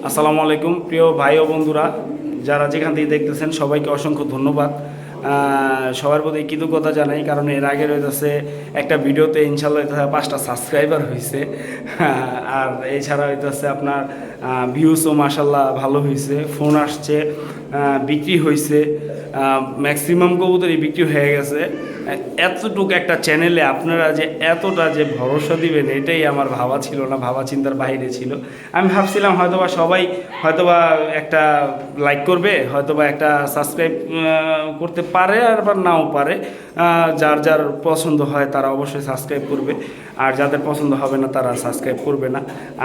আসসালামু আলাইকুম প্রিয় ভাই ও বন্ধুরা, যারা যেখান থেকে দেখতেছেন সবাইকে অসংখ্য ধন্যবাদ। সবার প্রতি কৃতজ্ঞতা জানাই, কারণ এর আগে রয়েছে একটা ভিডিওতে ইনশাল্লাহ 5টা সাবস্ক্রাইবার হয়েছে। আর এছাড়া হইতেছে আপনার ভিউসও মাসাল্লাহ ভালো হয়েছে, ফোন আসছে, বিক্রি হয়েছে, ম্যাক্সিমাম কবুতরই বিক্রি হয়ে গেছে। এতটুকু একটা চ্যানেলে আপনারা যে এতটা যে ভরসা দিবেন, এটাই আমার ভাবা ছিল না, ভাবা চিন্তার বাইরে ছিল। আমি ভাবছিলাম হয়তোবা সবাই হয়তোবা একটা লাইক করবে, হয়তোবা একটা সাবস্ক্রাইব করতে পারে, আর বা নাও পারে। যার যার পছন্দ হয় তারা অবশ্যই সাবস্ক্রাইব করবে, আর যাদের পছন্দ হবে না তারা সাবস্ক্রাইব করবে না।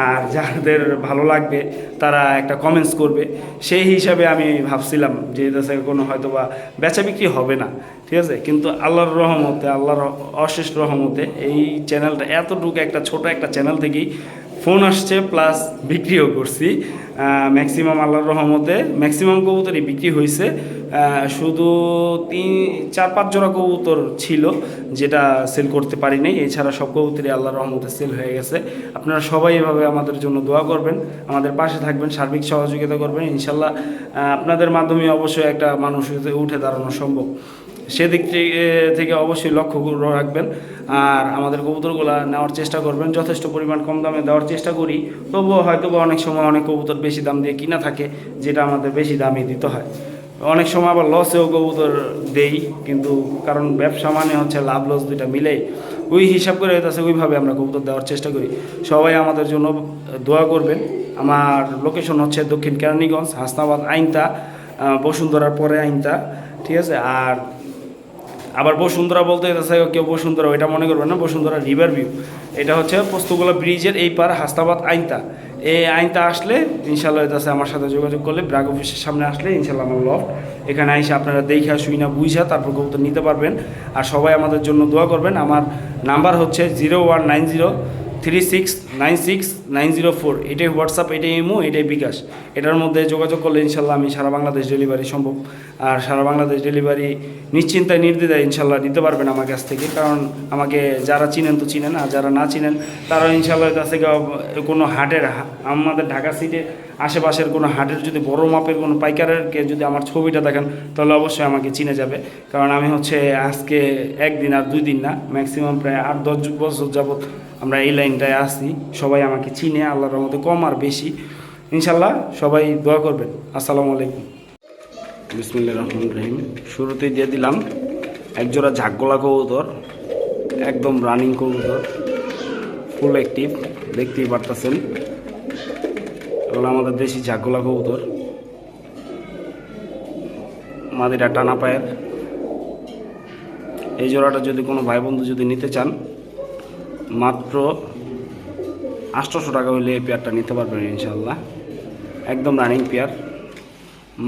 আর যাদের ভালো লাগবে তারা একটা কমেন্টস করবে। সেই হিসাবে আমি ভাবছিলাম যে দেশে কোনো হয়তোবা বেচা বিক্রি হবে না, ঠিক আছে। কিন্তু আল্লাহর রহমতে, আল্লাহর অশেষ রহমতে এই চ্যানেলটা এতটুকু একটা ছোট একটা চ্যানেল থেকেই ফোন আসছে, প্লাস বিক্রিও করছি। ম্যাক্সিমাম আল্লাহর রহমতে ম্যাক্সিমাম কবুতরই বিক্রি হয়েছে। শুধু 4-5 জোড়া কবুতর ছিল যেটা সেল করতে পারি নাই, এছাড়া সব কবুতরই আল্লাহর রহমতে সেল হয়ে গেছে। আপনারা সবাই এভাবে আমাদের জন্য দোয়া করবেন, আমাদের পাশে থাকবেন, সার্বিক সহযোগিতা করবেন। ইনশাল্লাহ আপনাদের মাধ্যমে অবশ্যই একটা মানুষ উঠে দাঁড়ানো সম্ভব, সেদিক থেকে অবশ্যই লক্ষ্য রাখবেন। আর আমাদের কবুতরগুলো নেওয়ার চেষ্টা করবেন, যথেষ্ট পরিমাণ কম দামে দেওয়ার চেষ্টা করি। তবুও হয়তো বা অনেক সময় অনেক কবুতর বেশি দাম দিয়ে কিনা থাকে, যেটা আমাদের বেশি দামই দিতে হয়। অনেক সময় আবার লসেও কবুতর দেই, কিন্তু কারণ ব্যবসা মানে হচ্ছে লাভ লস দুইটা মিলেই, ওই হিসাব করে হইতেছে ওইভাবে আমরা কবুতর দেওয়ার চেষ্টা করি। সবাই আমাদের জন্য দোয়া করবেন। আমার লোকেশন হচ্ছে দক্ষিণ কেরানীগঞ্জ, হাসনাবাদ আইনতা, বসুন্ধরার পরে আইনতা, ঠিক আছে। আর আবার বসুন্ধরা বলতে কেউ বসুন্ধরা ওইটা মনে করবেন না, বসুন্ধরা রিভার ভিউ, এটা হচ্ছে পোস্তগোলা ব্রিজের এই পার, হাসনাবাদ আইনতা। এই আইনতা আসলে ইনশাল্লাহ হইতেছে আমার সাথে যোগাযোগ করলে, ব্রাক অফিসের সামনে আসলে ইনশাল্লাহ আমার লফট, এখানে এসে আপনারা দেখা শুই না বুঝা তারপর কবুতর নিতে পারবেন। আর সবাই আমাদের জন্য দোয়া করবেন। আমার নাম্বার হচ্ছে 019036969004, এটাই হোয়াটসঅ্যাপ, এটাই ইমো, এটাই বিকাশ। এটার মধ্যে যোগাযোগ করলে ইনশাল্লাহ আমি সারা বাংলাদেশ ডেলিভারি সম্ভব। আর সারা বাংলাদেশ ডেলিভারি নিশ্চিন্তায় নির্দ্বিধায় ইনশাল্লাহ নিতে পারবেন আমার কাছ থেকে, কারণ আমাকে যারা চিনেন তো চিনেন, আর যারা না চিনেন তারাও ইনশাল্লাহ কাছ থেকে কোনো হাটের, আমাদের ঢাকা সিটির আশেপাশের কোনো হাটের যদি বড় মাপের কোনো পাইকারকে যদি আমার ছবিটা দেখেন, তাহলে অবশ্যই আমাকে চিনে যাবে। কারণ আমি হচ্ছে আজকে একদিন আর 2 দিন না, ম্যাক্সিমাম প্রায় 8-10 বছর যাবৎ আমরা এই লাইনটায় আসি। সবাই আমাকে চিনে, আল্লাহর রহমতে কম আর বেশি। ইনশাল্লাহ সবাই দোয়া করবেন। আসসালামু আলাইকুম। বিসমিল্লাহির রহমানির রহিম। শুরুতেই দিয়ে দিলাম একজোড়া ঝাকগোলা কবুতর, একদম রানিং কবুতর, ফুল অ্যাক্টিভ, দেখতেই পারতেছেন। এগুলো আমাদের দেশি ঝাকগোলা কবুতর, মাদিরা টানা পায়ের। এই জোড়াটা যদি কোনো ভাই বন্ধু যদি নিতে চান, মাত্র 800 টাকা হলে এই পেয়ারটা নিতে পারবেন ইনশাল্লাহ। একদম রানিং পেয়ার,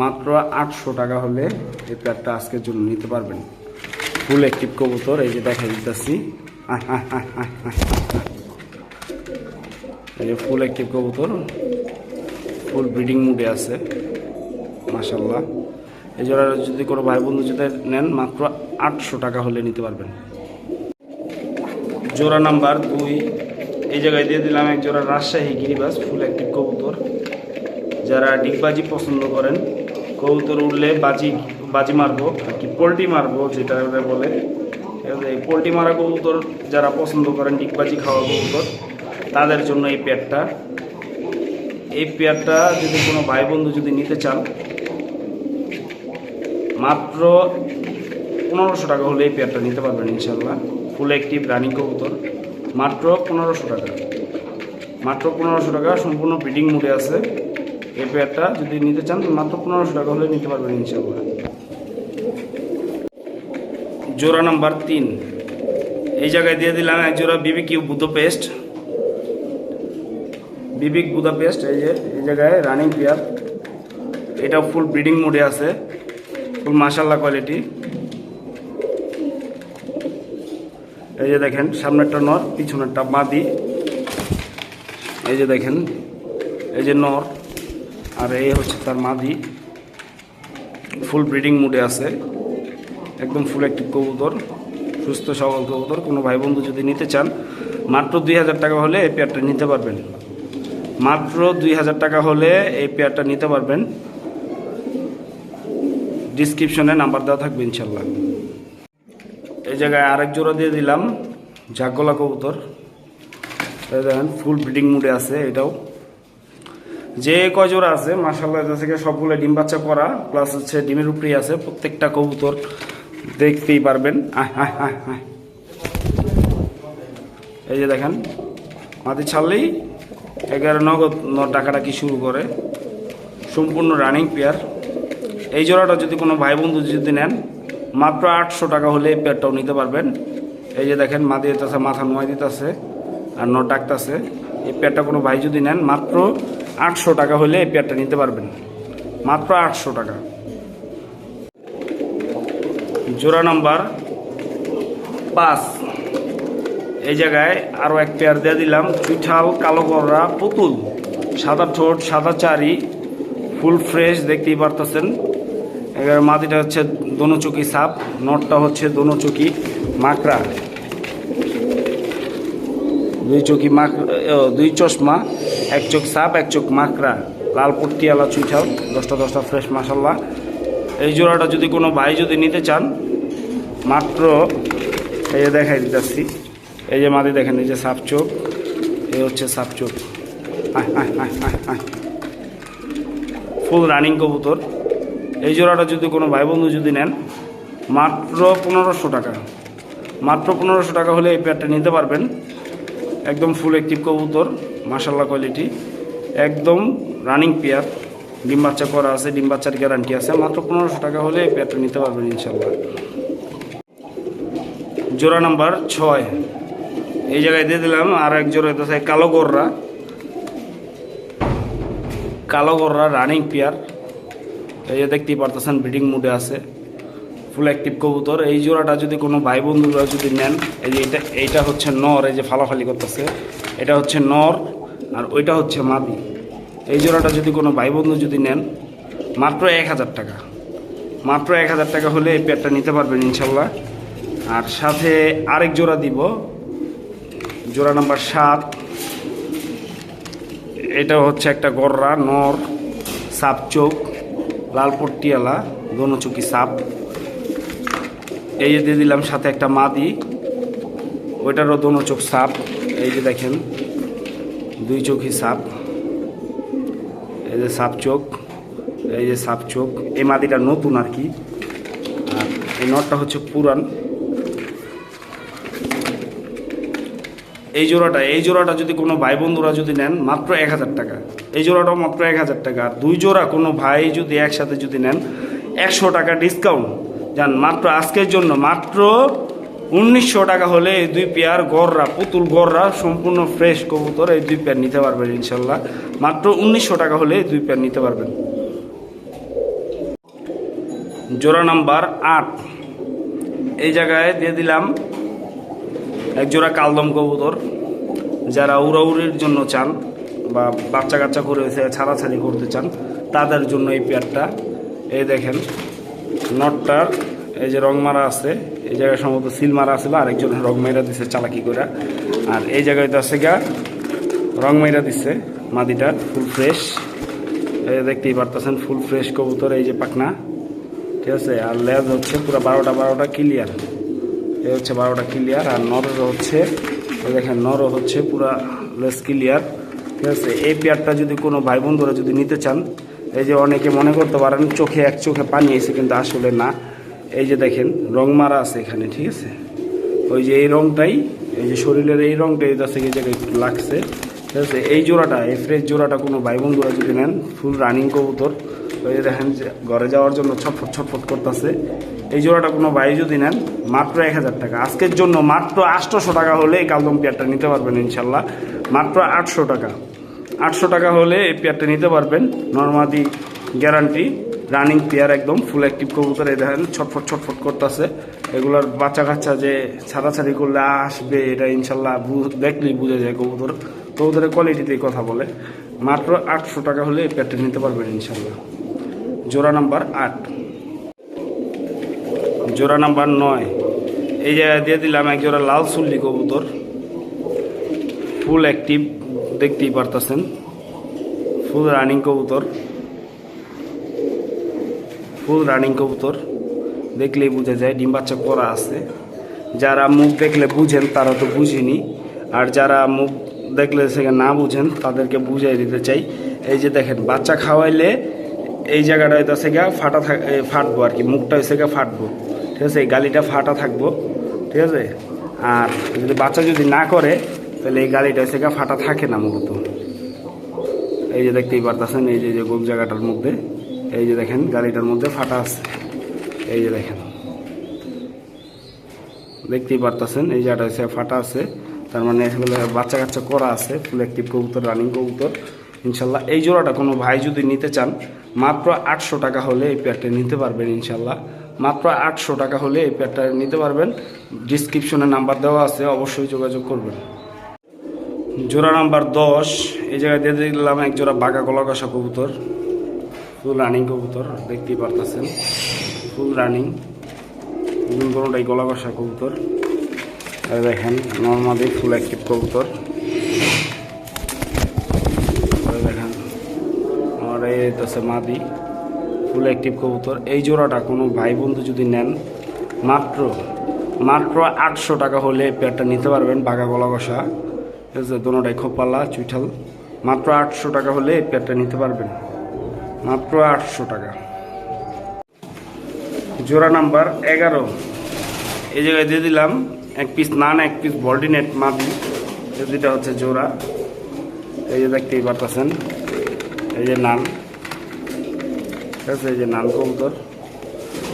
মাত্র 800 টাকা হলে এই পেয়ারটা আজকের জন্য নিতে পারবেন। ফুল অ্যাক্টিভ কবুতর, এই যে দেখা দিতেছি, এই যে ফুল অ্যাক্টিভ কবুতর, ফুল ব্রিডিং মুডে আছে মাশাল্লাহ। এই জোড়া যদি কোনো ভাই বন্ধু যদি নেন, মাত্র 800 টাকা হলে নিতে পারবেন। জোড়া নাম্বার 2 এই জায়গায় দিয়ে দিলাম এক জোড়া রাজশাহী গিরিবাজ, ফুল অ্যাক্টিভ কবুতর। যারা ডিগবাজি পছন্দ করেন, কবুতর উঠলে বাজি মারবো আর কি, পোল্ট্রি মারবো যেটা বলে, এই পোল্ট্রি মারা কবুতর যারা পছন্দ করেন, ডিগবাজি খাওয়া কবুতর, তাদের জন্য এই পেয়ারটা। এই পেয়ারটা যদি কোনো ভাই বন্ধু যদি নিতে চান, মাত্র 1500 টাকা হলে এই পেয়ারটা নিতে পারবেন ইনশাল্লাহ। ফুল অ্যাক্টিভ রানিং কবুতর, মাত্র 1500 টাকা, মাত্র 1500 টাকা, সম্পূর্ণ ব্রিডিং মুডে আছে। এই পেয়ারটা যদি নিতে চান, মাত্র 1500 টাকা হলে নিতে পারবেন ইনশাল্লাহ। জোড়া নাম্বার 3 এই জায়গায় দিয়ে দিলাম এক জোড়া বিবিকিউ বুদাপেস্ট, বিবিক বুদাপেস্ট। এই যে এই জায়গায় রানিং পেয়ার, এটা ফুল ব্রিডিং মোডে আছে, ফুল মাশাল্লাহ কোয়ালিটি। এই যে দেখেন, সামনেরটা নর, পিছনেরটা মাদি। এই যে দেখেন, এই যে নর, আর এই হচ্ছে তার মাদি। ফুল ব্রিডিং মুডে আছে, একদম ফুল অ্যাক্টিভ কবুতর, সুস্থ সবল কবুতর। কোনো ভাই বন্ধু যদি নিতে চান, মাত্র 2000 টাকা হলে এই পেয়ারটা নিতে পারবেন। মাত্র 2000 টাকা হলে এই পেয়ারটা নিতে পারবেন। ডিসক্রিপশনে নাম্বার দেওয়া থাকবে ইনশাল্লাহ। এই জায়গায় আরেক জোড়া দিয়ে দিলাম জাগগলা কবুতর। দেখেন ফুল ব্রিডিং মুডে আছে। এটাও যে কয় জোড়া আছে মাশাআল্লাহ এটা থেকে সবগুলো ডিম বাচ্চা করা, প্লাস হচ্ছে ডিমের উপরেই আছে। প্রত্যেকটা কবুতর দেখতেই পারবেন। এই যে দেখেন মাটি ছাড়লেই 11 নগদ টাকাটা কি শুরু করে। সম্পূর্ণ রানিং পেয়ার। এই জোড়াটা যদি কোনো ভাই বন্ধু যদি নেন মাত্র 800 টাকা হলে এই পেয়ারটাও নিতে পারবেন। এই যে দেখেন মা দিতেছে, মাথা নোয়া দিতেছে আর নট ডাকতেছে। এই পেয়ারটা কোনো ভাই যদি নেন মাত্র 800 টাকা হলে এই পেয়ারটা নিতে পারবেন। মাত্র 800 টাকা। জোড়া নাম্বার 5। এই জায়গায় আরও এক পেয়ার দিয়ে দিলাম চুইঠাল কালো গররা পুতুল, সাদা ঠোঁট সাদা চারি, ফুল ফ্রেশ দেখতেই পারতেছেন। এবার মাটিটা হচ্ছে দোনো চুকি সাপ, নটটা হচ্ছে দোনো চুকি মাকড়া, দুই চশমা, এক চোখ সাপ এক চোখ মাকড়া, লাল পট্টিয়ালা চুইঠাল, 10টা ফ্রেশ মাশাল্লাহ। এই জোড়াটা যদি কোনো ভাই যদি নিতে চান মাত্র, এই যে দেখাই দিতেছি, এই যে মাদি দেখেন, এই যে সাপ চোখ, এই হচ্ছে সাপ চোখ, ফুল রানিং কবুতর। এই জোড়াটা যদি কোনো ভাই বন্ধু যদি নেন মাত্র 1500 টাকা। মাত্র 1500 টাকা হলে এই পেয়ারটা নিতে পারবেন। একদম ফুল অ্যাক্টিভ কবুতর মাশাল্লাহ, কোয়ালিটি একদম রানিং পেয়ার। ডিম বাচ্চা করা আছে, ডিম বাচ্চার গ্যারান্টি আছে। মাত্র 1500 টাকা হলে এই পেয়ারটা নিতে পারবেন ইনশাল্লাহ। জোড়া নাম্বার 6। এই জায়গায় দিয়ে দিলাম আর এক জোড়া হইতেছে কালো গররা। কালো গররা রানিং পেয়ার। এই যে দেখতেই পারতেছেন ব্রিডিং মুডে আছে, ফুল অ্যাক্টিভ কবুতর। এই জোড়াটা যদি কোনো ভাই বন্ধুরা যদি নেন, এই যে এইটা হচ্ছে নর, এই যে ফালাফালি করতেছে, এটা হচ্ছে নর আর ওইটা হচ্ছে মাদি। এই জোড়াটা যদি কোনো ভাই বন্ধু যদি নেন মাত্র 1000 টাকা। মাত্র 1000 টাকা হলে এই পেয়ারটা নিতে পারবেন ইনশাল্লাহ। আর সাথে আরেক জোড়া দিব, জোড়া নাম্বার 7। এটা হচ্ছে একটা গররা নর, সাপ চোখ, লাল পট্টিয়ালা, দোনো চুকি সাপ। এই যে দিয়ে দিলাম সাথে একটা মাদি, ওইটারও দোনো চোখ সাপ। এই যে দেখেন দুই চোখই সাপ, এই যে সাপ চোখ, এই যে সাপ চোখ। এই মাদিটা নতুন আর কি, আর এই নটটা হচ্ছে পুরান। এই জোড়াটা যদি কোনো ভাই বন্ধুরা যদি নেন মাত্র 1000 টাকা। এই জোড়াটাও মাত্র 1000 টাকা। আর দুই জোড়া কোনো ভাই যদি একসাথে যদি নেন 100 টাকা ডিসকাউন্ট যান মাত্র আজকের জন্য। মাত্র 1900 টাকা হলে এই দুই পেয়ার গররা, পুতুল গররা, সম্পূর্ণ ফ্রেশ কবুতর, এই দুই পেয়ার নিতে পারবেন ইনশাল্লাহ। মাত্র 1900 টাকা হলে এই দুই পেয়ার নিতে পারবেন। জোড়া নাম্বার 8। এই জায়গায় দিয়ে দিলাম এক জোড়া কালদম কবুতর। যারা উড়াউড়ির জন্য চান বা বাচ্চা কাচ্চা করে ছাড়াছাড়ি করতে চান তাদের জন্য এই পেয়ারটা। এই দেখেন নটটার এই যে রং মারা আছে, এই জায়গায় সম্ভবত সিল মারা আছে, আরেকজন রং মাইরা দিচ্ছে চালাকি করে। আর এই জায়গায় তো আছে গা রং মাইরা দিচ্ছে মাদিটার, ফুল ফ্রেশ। এই দেখতেই পারতেছেন ফুল ফ্রেশ কবুতর। এই যে পাখনা, ঠিক আছে। আর লেজ হচ্ছে পুরো 12টা ক্লিয়ার। এই হচ্ছে 12টা ক্লিয়ার। আর নরের হচ্ছে দেখেন, নরও হচ্ছে পুরা লেস ক্লিয়ার, ঠিক আছে। এই পেয়ারটা যদি কোনো ভাই বন্ধুরা যদি নিতে চান, এই যে অনেকে মনে করতে পারেন চোখে এক চোখে পানি এসে, কিন্তু আসলে না। এই যে দেখেন রং মারা আছে এখানে, ঠিক আছে। ওই যে এই রংটাই, এই যে শরীরের এই রংটাই এই থেকে এই জায়গায় একটু লাগছে, ঠিক আছে। এই জোড়াটা, এই ফ্রেশ জোড়াটা কোনো ভাই বন্ধুরা যদি নেন, ফুল রানিং কবুতর। ওই যে দেখেন যে ঘরে যাওয়ার জন্য ছটফট করতেছে। এই জোড়াটা কোনো ভাই যদি নেন মাত্র 1000 টাকা। আজকের জন্য মাত্র 800 টাকা হলে এই কালদম পেয়ারটা নিতে পারবেন ইনশাল্লাহ। মাত্র 800 টাকা। 800 টাকা হলে এই পেয়ারটা নিতে পারবেন। নর্মাদি গ্যারান্টি, রানিং পেয়ার, একদম ফুল অ্যাক্টিভ কবুতর। এই দেখেন ছটফট করতেছে। এগুলোর বাচ্চা কাচ্চা যে ছাড়াছাড়ি করলে আসবে, এটা ইনশাল্লাহ দেখলেই বুঝে যায়। কবুতরের কোয়ালিটিতেই কথা বলে। মাত্র 800 টাকা হলে এই পেয়ারটা নিতে পারবেন ইনশাল্লাহ। জোড়া নাম্বার 8। জোড়া নাম্বার 9। এই জায়গায় দিয়ে দিলাম এক জোড়া লাল চুল্লি কবুতর, ফুল অ্যাক্টিভ, দেখতেই পারতেছেন। ফুল রানিং কবুতর, ফুল রানিং কবুতর, দেখলেই বোঝা যায় ডিম বাচ্চা করা আছে। যারা মুখ দেখলে বুঝেন তারা তো বুঝিনি, আর যারা মুখ দেখলে সেখানে না বুঝেন তাদেরকে বুঝাই দিতে চাই। এই যে দেখেন বাচ্চা খাওয়াইলে এই জায়গাটা হয়তো সেগা ফাটবো আর কি, মুখটা হয়েছে গা ফাটবো, ঠিক আছে, এই গালিটা ফাটা থাকবো, ঠিক আছে। আর যদি বাচ্চা যদি না করে তাহলে এই গালিটা হয়েছে গা ফাটা থাকে না মূলত। এই যে দেখতেই পারতেছেন, এই যে গোল জায়গাটার মধ্যে এই যে দেখেন গালিটার মধ্যে ফাটা আছে, এই যে দেখেন দেখতেই পারতেছেন এই জায়গাটা হচ্ছে ফাটা আছে, তার মানে এগুলো বাচ্চা কাচ্চা করা আছে। ফুল অ্যাক্টিভ কবুতর, রানিং কবুতর ইনশাল্লাহ। এই জোড়াটা কোনো ভাই যদি নিতে চান মাত্র 800 টাকা হলে এই পেয়ারটা নিতে পারবেন ইনশাল্লাহ। মাত্র 800 টাকা হলে এই পেয়ারটা নিতে পারবেন। ডিসক্রিপশনে নাম্বার দেওয়া আছে, অবশ্যই যোগাযোগ করবেন। জোড়া নাম্বার 10, এই জায়গায় দিয়ে দিলাম এক জোড়া বাঘা গলা কষা কবুতর, ফুল রানিং কবুতর, দেখতেই পারতেছেন ফুল রানিং, কোনোটাই গলা কষা কবুতর। আর দেখেন নর্মালি ফুল অ্যাক্টিভ কবুতর, দেখেন আমার এই আছে মাদি ফুল অ্যাক্টিভ কবুতর। এই জোড়াটা কোনো ভাই বন্ধু যদি নেন মাত্র 800 টাকা হলে এই পেয়ারটা নিতে পারবেন। বাঘা গলা কষা, ঠিক আছে, দোনোটাই খোপালা চুইঠাল, মাত্র 800 টাকা হলে এই পেয়ারটা নিতে পারবেন, মাত্র 800 টাকা। জোড়া নাম্বার 11, এই জায়গায় দিয়ে দিলাম এক পিস নান, এক পিস বল্টিনেট মাদি, এই দুইটা হচ্ছে জোড়া। এই যে দেখতেই পারতেছেন এই যে নান, ঠিক আছে, এই যে নান কবুতর,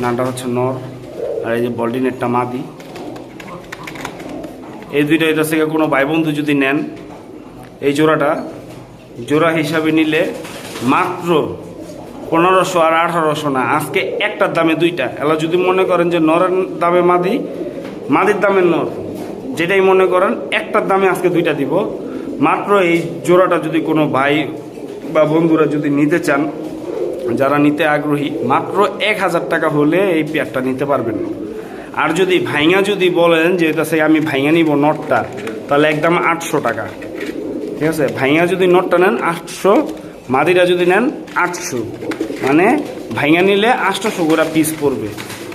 নানটা হচ্ছে নর, আর এই যে বল্টিনেটটা মাদি। এই দুইটা এটা থেকে কোনো ভাই বন্ধু যদি নেন এই জোড়াটা জোড়া হিসাবে নিলে মাত্র 1500 আর 1800 না, আজকে একটার দামে দুইটা। এলা যদি মনে করেন যে নরের দামে মাদি, মাদির দামে নর, যেটাই মনে করেন একটার দামে আজকে দুইটা দিব। মাত্র এই জোড়াটা যদি কোনো ভাই বা বন্ধুরা যদি নিতে চান, যারা নিতে আগ্রহী, মাত্র 1000 টাকা হলে এই পেয়ারটা নিতে পারবেন। আর যদি ভাইঙা যদি বলেন যে এটা সেই আমি ভাইঙা নিব নটটা, তাহলে একদম 800 টাকা, ঠিক আছে। ভাইঙা যদি নটটা নেন 800, মাদিরা যদি নেন 800, মানে ভাইঙা নিলে 800 করে পিস পড়বে,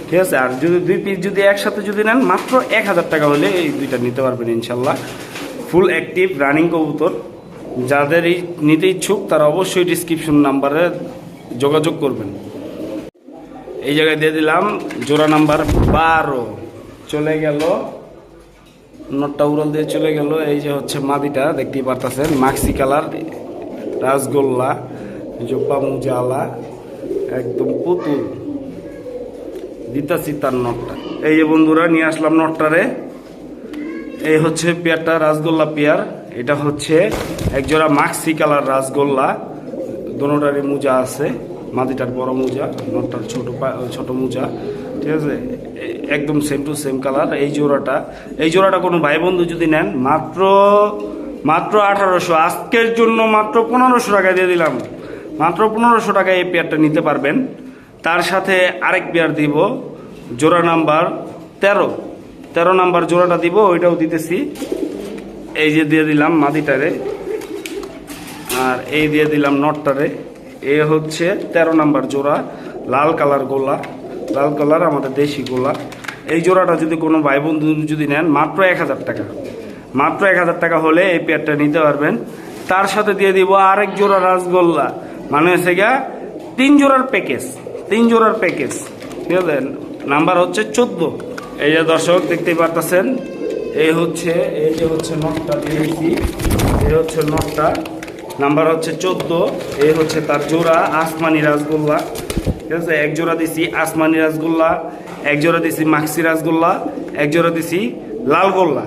ঠিক আছে। আর যদি 2 পিস যদি একসাথে যদি নেন মাত্র 1000 টাকা হলে এই দুইটা নিতে পারবেন ইনশাল্লাহ। ফুল অ্যাক্টিভ রানিং কবুতর, যাদের এই নিতে ইচ্ছুক তারা অবশ্যই ডিসক্রিপশন নাম্বারে যোগাযোগ করবেন। এই জায়গায় দিয়ে দিলাম জোড়া নাম্বার 12, চলে গেল নটটা উড়াল দিয়ে চলে গেল। এই যে হচ্ছে মাদিটা, দেখতেই পারতেছেন মাক্সি কালার, রাসগোল্লা, জোপা মুজালা, একদম পুতুল দিতাছি তার নটটা। এই যে বন্ধুরা নিয়ে আসলাম নটটারে, এই হচ্ছে পেয়ারটা রাসগোল্লা পেয়ার। এটা হচ্ছে এক জোড়া মাক্সি কালার রাসগোল্লা, দোনোটারই মোজা আছে, মাদিটার বড় মোজা, নটটার ছোট মোজা, ঠিক আছে, একদম সেম টু সেম কালার। এই জোড়াটা কোনো ভাই বন্ধু যদি নেন মাত্র 1800, আজকের জন্য মাত্র 1500 টাকা দিয়ে দিলাম, মাত্র 1500 টাকায় এই পেয়ারটা নিতে পারবেন। তার সাথে আরেক পেয়ার দিব, জোড়া নাম্বার 13 নাম্বার জোড়াটা দিব, ওইটাও দিতেছি। এই যে দিয়ে দিলাম মাদিটারে, আর এই দিয়ে দিলাম নটটারে। এ হচ্ছে 13 নাম্বার জোড়া, লাল কালার গোলা, লাল কালার আমাদের দেশি গোলা। এই জোড়াটা যদি কোনো ভাই বন্ধু যদি নেন মাত্র 1000 টাকা, মাত্র 1000 টাকা হলে এই পেয়ারটা নিতে পারবেন। তার সাথে দিয়ে দিব আরেক জোড়া রাসগোল্লা, মানে হচ্ছে গিয়া 3 জোড়ার প্যাকেজ, 3 জোড়ার প্যাকেজ, ঠিক আছে। নাম্বার হচ্ছে 14। এই যে দর্শক দেখতেই পারতেছেন, এই যে হচ্ছে নটটা দিয়েছি, এই হচ্ছে নটটা, নাম্বার হচ্ছে 14। এই হচ্ছে তার জোড়া আসমানি রাসগোল্লা, ঠিক আছে। এক জোড়া দিছি আসমানি রাসগোল্লা, এক জোড়া দিছি মাক্সি রাসগোল্লা, এক জোড়া দিছি লাল গোল্লা।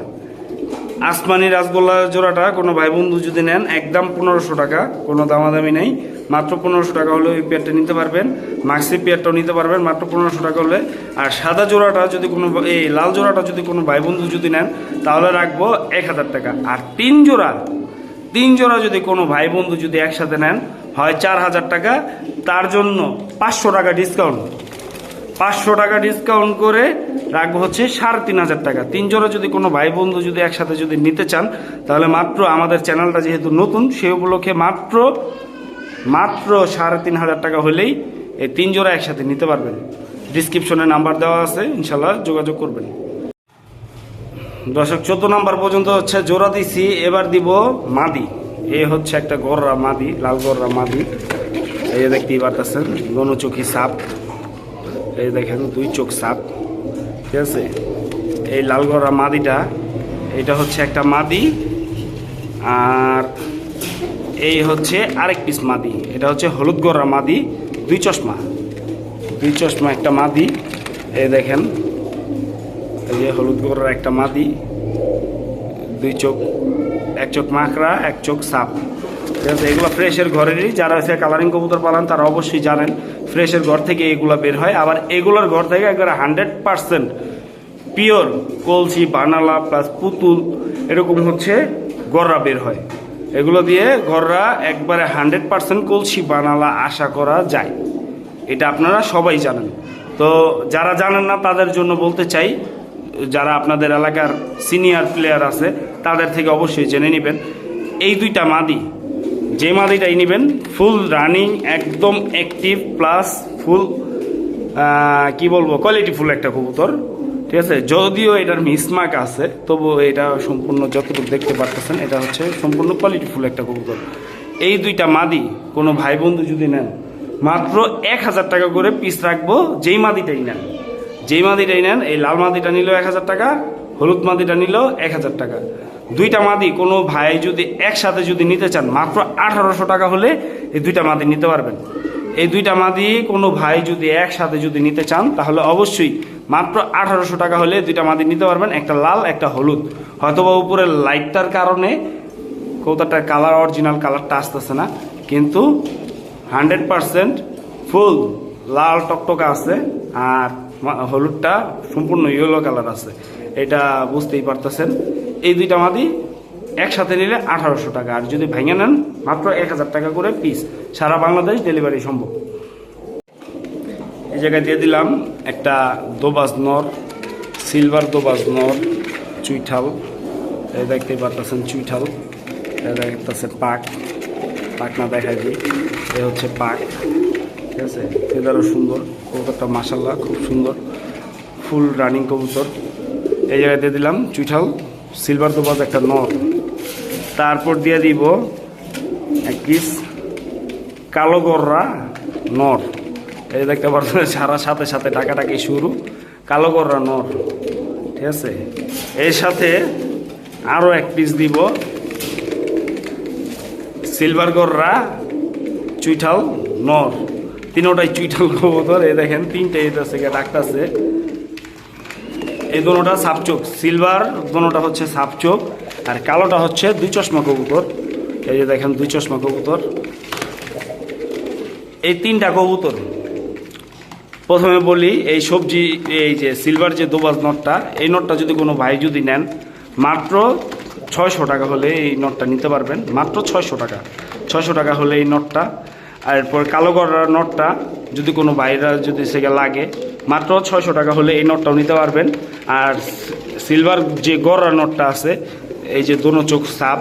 আসমানি রাসগোল্লা জোড়াটা কোনো ভাই বন্ধু যদি নেন একদম 1500 টাকা, কোনো দামাদামি নেই, মাত্র 1500 টাকা হলে ওই পেয়ারটা নিতে পারবেন। মাক্সি পেয়ারটাও নিতে পারবেন মাত্র 1500 টাকা হলে। আর সাদা জোড়াটা যদি কোনো, এই লাল জোড়াটা যদি কোনো ভাই বন্ধু যদি নেন তাহলে রাখবো 1000 টাকা। আর 3 জোড়া যদি কোনো ভাই বন্ধু যদি একসাথে নেন হয় 4000 টাকা, তার জন্য 500 টাকা ডিসকাউন্ট, 500 টাকা ডিসকাউন্ট করে রাখবো হচ্ছে 3500 টাকা। 3 জোড়া যদি কোনো ভাই বন্ধু যদি একসাথে যদি নিতে চান তাহলে মাত্র আমাদের চ্যানেলটা যেহেতু নতুন সেই উপলক্ষে মাত্র মাত্র 3,500 টাকা হলেই এই 3 জোড়া একসাথে নিতে পারবেন। ডিসক্রিপশনে নাম্বার দেওয়া আছে, ইনশাল্লাহ যোগাযোগ করবেন। দর্শক 14 নাম্বার পর্যন্ত হচ্ছে জোড়া দিছি, এবার দিব মাদি। এ হচ্ছে একটা গররা মাদি, লাল গররা মাদি। এই যে দেখতেই পারতেছেন, দোনো চোখই সাপ। এই দেখেন 2 চোখ সাপ, ঠিক আছে। এই লাল গররা মাদিটা, এটা হচ্ছে একটা মাদি, আর এই হচ্ছে আরেক পিস মাদি। এটা হচ্ছে হলুদ গররা মাদি, 2 চশমা একটা মাদি। এই দেখেন, এই যে হলুদ গররার একটা মাদি, 2 চোখ, 1 চোখ মাকড়া, 1 চোখ সাপ, ঠিক আছে। এগুলো ফ্রেশের ঘরেরই, যারা হচ্ছে কালারিং কবুতর পালান তারা অবশ্যই জানেন ফ্রেশের ঘর থেকে এগুলো বের হয়। আবার এগুলোর ঘর থেকে একবারে 100% পিওর কলসি বানালা প্লাস পুতুল এরকম হচ্ছে গররা বের হয়। এগুলো দিয়ে গররা একবারে 100% কলসি বানালা আশা করা যায়, এটা আপনারা সবাই জানেন। তো যারা জানেন না তাদের জন্য বলতে চাই, যারা আপনাদের এলাকার সিনিয়র প্লেয়ার আছে তাদের থেকে অবশ্যই জেনে নেবেন। এই 2টা মাদি, যে মাদিটাই নেবেন ফুল রানিং, একদম অ্যাক্টিভ প্লাস ফুল কি বলবো কোয়ালিটিফুল একটা কবুতর, ঠিক আছে। যদিও এটার মিসমার্ক আছে, তবু এটা সম্পূর্ণ যতটুকু দেখতে পারতেছেন এটা হচ্ছে সম্পূর্ণ কোয়ালিটিফুল একটা কবুতর। এই 2টা মাদি কোনো ভাই বন্ধু যদি নেন মাত্র 1,000 টাকা করে পিস রাখবো। যেই মাদিটাই নেন, এই লাল মাদিটা নিল 1,000 টাকা, হলুদ মাদিটা নিল 1,000 টাকা। 2টা মাদি কোনো ভাই যদি একসাথে যদি নিতে চান মাত্র 1800 টাকা হলে এই 2টা মাদি নিতে পারবেন। এই 2টা মাদি কোনো ভাই যদি একসাথে যদি নিতে চান তাহলে অবশ্যই মাত্র 1800 টাকা হলে 2টা মাদি নিতে পারবেন, একটা লাল একটা হলুদ। হয়তোবা উপরের লাইটটার কারণে কবুতরটার কালার, অরিজিনাল কালারটা আসতেছে না, কিন্তু 100% ফুল লাল টকটকা আছে, আর হলুদটা সম্পূর্ণ ইয়েলো কালার আছে, এটা বুঝতেই পারতেছেন। এই 2টা মাদি একসাথে নিলে 1800 টাকা, আর যদি ভেঙে নেন মাত্র 1000 টাকা করে পিস, সারা বাংলাদেশ ডেলিভারি সম্ভব। এই জায়গায় দিয়ে দিলাম একটা দোবাজ নর, সিলভার দোবাজ নর, চুইঠাল। এই দেখতেই পারতেছেন চুইঠাল, দেখতেছেন পাক না দেখাই দিই, এ হচ্ছে পাক, ঠিক আছে। ফেদারও সুন্দর, কবুতরটা মাশাল্লাহ খুব সুন্দর, ফুল রানিং কবুতর। এই জায়গায় দিয়ে দিলাম চুইঠাল, সিলভার দোবাজ একটা নর। তারপর দিয়ে দিব 1 পিস কালো গররা নর। এই দেখতে পাচ্ছেন সারা সাথে সাথে টাকাটাকি শুরু, কালো গররা নর, ঠিক আছে। এর সাথে আরও 1 পিস দিব সিলভার গররা চুইঠাল নর। 3টাই চুইঠাল কবুতর। এই দেখেন 3টে এটা থেকে ডাকতেছে। এই দোনোটা সাপচোক, সিলভার দোনোটা হচ্ছে সাপচোক, আর কালোটা হচ্ছে 2 চশমা কবুতর। এই যে দেখেন 2 চশমা কবুতর। এই 3টা কবুতর প্রথমে বলি, এই সবজি, এই যে সিলভার যে দোবাজ নটটা, এই নটটা যদি কোনো ভাই যদি নেন মাত্র 600 টাকা হলে এই নটটা নিতে পারবেন, মাত্র 600 টাকা হলে এই নটটা। আর এরপর কালো গররার নটটা যদি কোনো ভাইরা যদি সেটা লাগে মাত্র 600 টাকা হলে এই নটটাও নিতে পারবেন। আর সিলভার যে গররার নটটা আছে, এই যে দোনো চোখ সাপ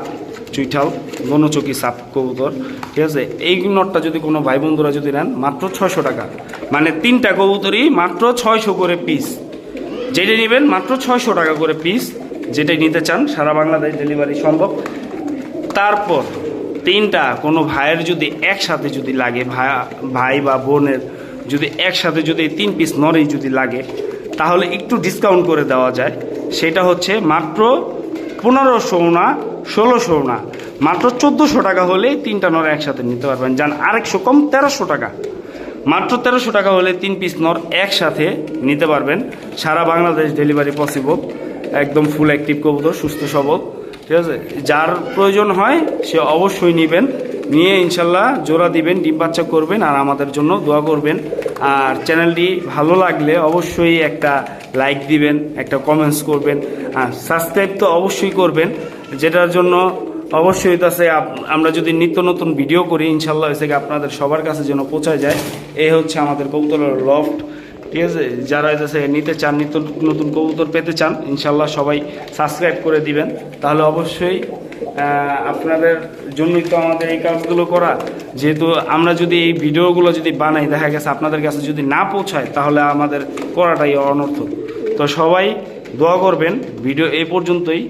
চুইঠাল, দোনো চোখই সাপ কবুতর, ঠিক আছে। এই নটটা যদি কোনো ভাই বন্ধুরা যদি নেন মাত্র 600 টাকা, মানে 3টা কবুতরই মাত্র 600 করে পিস। যেটাই নেবেন মাত্র 600 টাকা করে পিস, যেটাই নিতে চান সারা বাংলাদেশ ডেলিভারি সম্ভব। তারপর 3টা কোনো ভাইয়ের যদি একসাথে যদি লাগে, ভাই বা বোনের যদি একসাথে যদি 3 পিস নরেই যদি লাগে তাহলে একটু ডিসকাউন্ট করে দেওয়া যায়। সেটা হচ্ছে মাত্র 1500 না 1600 না, মাত্র 1400 টাকা হলে 3টা নর একসাথে নিতে পারবেন। যান আরেকশো কম 1300 টাকা, মাত্র 1300 টাকা হলে 3 পিস নর একসাথে নিতে পারবেন। সারা বাংলাদেশ ডেলিভারি পসিবল, একদম ফুল অ্যাক্টিভ কবুতর, সুস্থ সবল, ঠিক আছে। যার প্রয়োজন হয় সে অবশ্যই নেবেন, নিয়ে ইনশাল্লাহ জোড়া দিবেন, ডিম বাচ্চা করবেন, আর আমাদের জন্য দোয়া করবেন। আর চ্যানেলটি ভালো লাগলে অবশ্যই একটা লাইক দিবেন, একটা কমেন্টস করবেন, আর সাবস্ক্রাইব তো অবশ্যই করবেন, যেটার জন্য অবশ্যই হইতেছে আমরা যদি নিত্য নতুন ভিডিও করি ইনশাল্লাহ হয়েছে আপনাদের সবার কাছে যেন পৌঁছায় যায়। এই হচ্ছে আমাদের কবুতরের লফট, ঠিক আছে। যারা হইতেছে নিতে চান, নিত্য নতুন কবুতর পেতে চান, ইনশাল্লাহ সবাই সাবস্ক্রাইব করে দিবেন, তাহলে অবশ্যই আপনাদের জন্যই তো আমাদের এই কাজগুলো করা। যেহেতু আমরা যদি এই ভিডিওগুলো যদি বানাই, দেখা গেছে আপনাদের কাছে যদি না পৌঁছায় তাহলে আমাদের করাটাই অনর্থক। তো সবাই দোয়া করবেন। ভিডিও এই পর্যন্তই।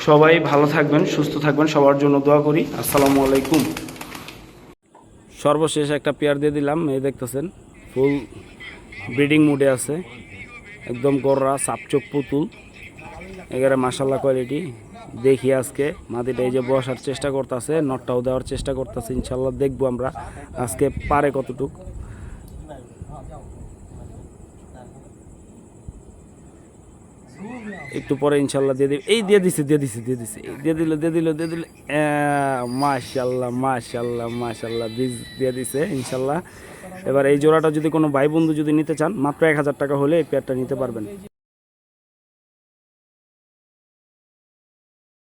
সবাই ভালো থাকবেন, সুস্থ থাকবেন, সবার জন্য দোয়া করি। আসসালামু আলাইকুম। সর্বশেষ একটা পেয়ার দিয়ে দিলাম, এই দেখতেছেন ফুল ব্রিডিং মুডে আছে, একদম গররা সাপচোক পুতুল, এগারে মাশাল্লাহ কোয়ালিটি। দেখি আজকে মাদিটা এই যে বসার চেষ্টা করতেছে, নটটাও দেওয়ার চেষ্টা করতেছে, ইনশাল্লাহ দেখবো আমরা আজকে পারে কতটুক। একটু পরে ইনশাল্লাহ দিয়ে দিবে। এই দিয়ে দিছে দিয়ে দিল মাশাল্লাহ মাশাল্লাহ মাশাল্লাহ দিয়ে দিছে ইনশাল্লাহ। এবার এই জোড়াটা যদি কোনো ভাই বন্ধু যদি নিতে চান, মাত্র 1000 টাকা হলে এই পেয়ারটা নিতে পারবেন।